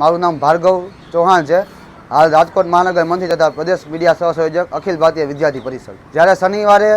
મારું નામ ભાર્ગવ ચૌહાણ છે. હાલ રાજકોટ મહાનગર મંત્રી તથા પ્રદેશ મીડિયા સહસંયોજક અખિલ ભારતીય વિદ્યાર્થી પરિષદ. જ્યારે શનિવારે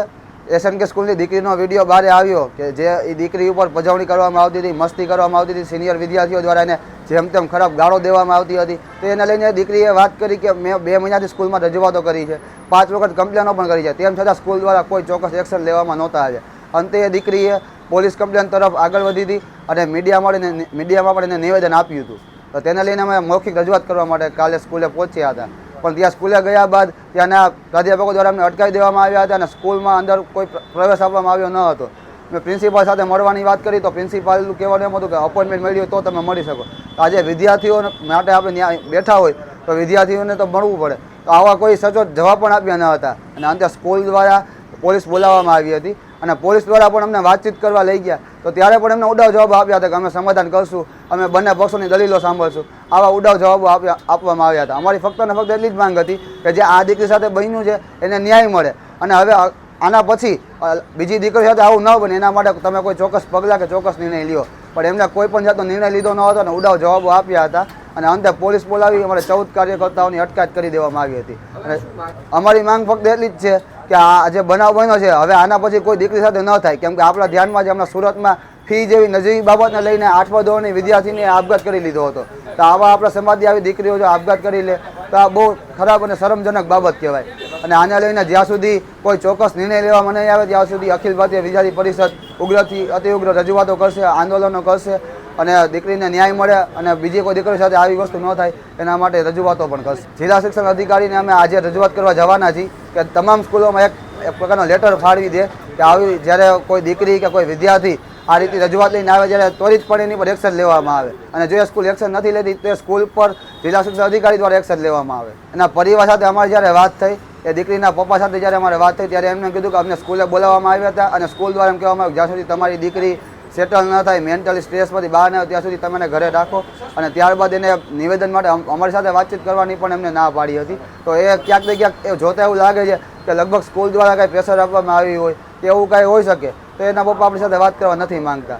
SNK સ્કૂલની દીકરીનો વિડીયો બહાર આવ્યો કે જે એ દીકરી ઉપર પજવણી કરવામાં આવતી હતી, મસ્તી કરવામાં આવતી હતી, સિનિયર વિદ્યાર્થીઓ દ્વારા એને જેમ તેમ ખરાબ ગાળો દેવામાં આવતી હતી, તો એને લઈને દીકરીએ વાત કરી કે મેં 2 મહિનાથી સ્કૂલમાં રજૂઆતો કરી છે, 5 વખત કમ્પ્લેનો પણ કરી છે, તેમ છતાં સ્કૂલ દ્વારા કોઈ ચોક્કસ એક્શન લેવામાં નહોતા આવ્યા. અંતે એ દીકરીએ પોલીસ કમ્પ્લેન તરફ આગળ વધી હતી અને મીડિયામાં પણ એને નિવેદન આપ્યું હતું. તો તેને લઈને અમે મૌખિક રજૂઆત કરવા માટે કાલે સ્કૂલે પહોંચ્યા હતા. પણ ત્યાં સ્કૂલે ગયા બાદ ત્યાંના પ્રાધ્યાપકો દ્વારા અમને અટકાવી દેવામાં આવ્યા હતા અને સ્કૂલમાં અંદર કોઈ પ્રવેશ આપવામાં આવ્યો ન હતો. મેં પ્રિન્સિપાલ સાથે મળવાની વાત કરી તો પ્રિન્સિપાલનું કહેવાનું એમ હતું કે અપોઇન્ટમેન્ટ મળ્યું તો તમે મળી શકો. તો આજે વિદ્યાર્થીઓ માટે આપણે ત્યાં બેઠા હોય તો વિદ્યાર્થીઓને તો મળવું પડે, તો આવા કોઈ સચોટ જવાબ પણ આપ્યા ન હતા. અને અંતે સ્કૂલ દ્વારા પોલીસ બોલાવવામાં આવી હતી અને પોલીસ દ્વારા પણ અમને વાતચીત કરવા લઈ ગયા, તો ત્યારે પણ એમને ઉડાવ જવાબ આપ્યા હતા કે અમે સમાધાન કરશું, અમે બંને પક્ષોની દલીલો સાંભળશું. આવા ઉડાવ જવાબો આપવામાં આવ્યા હતા. અમારી ફક્ત ને ફક્ત એટલી જ માંગ હતી કે જે આ દીકરી સાથે બન્યું છે એને ન્યાય મળે અને હવે આના પછી બીજી દીકરી સાથે આવું ન બને એના માટે તમે કોઈ ચોક્કસ પગલાં કે ચોક્કસ નિર્ણય લ્યો. પણ એમને કોઈ પણ જાતનો નિર્ણય લીધો ન હતો અને ઉડાવ જવાબો આપ્યા હતા અને અંતે પોલીસ બોલાવી અમારે 14 કાર્યકર્તાઓની અટકાયત કરી દેવામાં આવી હતી. અને અમારી માંગ ફક્ત એટલી જ છે કે આ જે બનાવ બન્યો છે હવે આના પછી કોઈ દીકરી સાથે ન થાય, કેમ કે આપણા ધ્યાનમાં જે હમણાં સુરતમાં ફી જેવી નજીવી બાબતને લઈને 8મા ધોરણની વિદ્યાર્થીને આપઘાત કરી લીધો હતો. તો આવા આપણા સમાજની આવી દીકરીઓ જો આપઘાત કરી લે તો આ બહુ ખરાબ અને શરમજનક બાબત કહેવાય. અને આને લઈને જ્યાં સુધી કોઈ ચોક્કસ નિર્ણય લેવામાં નહીં આવે ત્યાં સુધી અખિલ ભારતીય વિદ્યાર્થી પરિષદ ઉગ્રથી અતિ ઉગ્ર રજૂઆતો કરશે, આંદોલનો કરશે અને દીકરીને ન્યાય મળે અને બીજી કોઈ દીકરી સાથે આવી વસ્તુ ન થાય એના માટે રજૂઆતો પણ કરશે. જિલ્લા શિક્ષણ અધિકારીને અમે આજે રજૂઆત કરવા જવાના છીએ કે તમામ સ્કૂલોમાં એક પ્રકારનો લેટર ફાળવી દે કે આવી જ્યારે કોઈ દીકરી કે કોઈ વિદ્યાર્થી આ રીતે રજૂઆત લઈને આવે ત્યારે ત્વરિતપણે એની પર એક્શન લેવામાં આવે અને જો એ સ્કૂલ એક્શન નથી લેતી તો સ્કૂલ પર જિલ્લા શિક્ષણ અધિકારી દ્વારા એક્શન લેવામાં આવે. એના પરિવાર સાથે અમારી જ્યારે વાત થઈ, એ દીકરીના પપ્પા સાથે જ્યારે અમારે વાત થઈ ત્યારે એમને કીધું કે અમને સ્કૂલે બોલાવવામાં આવ્યા હતા અને સ્કૂલ દ્વારા એમ કહેવામાં આવ્યું જ્યાં સુધી તમારી દીકરી સેટલ ન થાય, મેન્ટલી સ્ટ્રેસમાંથી બહાર ન આવે ત્યાં સુધી તમે એને ઘરે રાખો. અને ત્યારબાદ એને નિવેદન માટે અમારી સાથે વાતચીત કરવાની પણ એમને ના પાડી હતી. તો એ ક્યાંક ને ક્યાંક એ જોતા એવું લાગે છે કે લગભગ સ્કૂલ દ્વારા કાંઈ પ્રેશર આપવામાં આવી હોય કે એવું કાંઈ હોઈ શકે, તો એના પપ્પા આપણી સાથે વાત કરવા નથી માંગતા.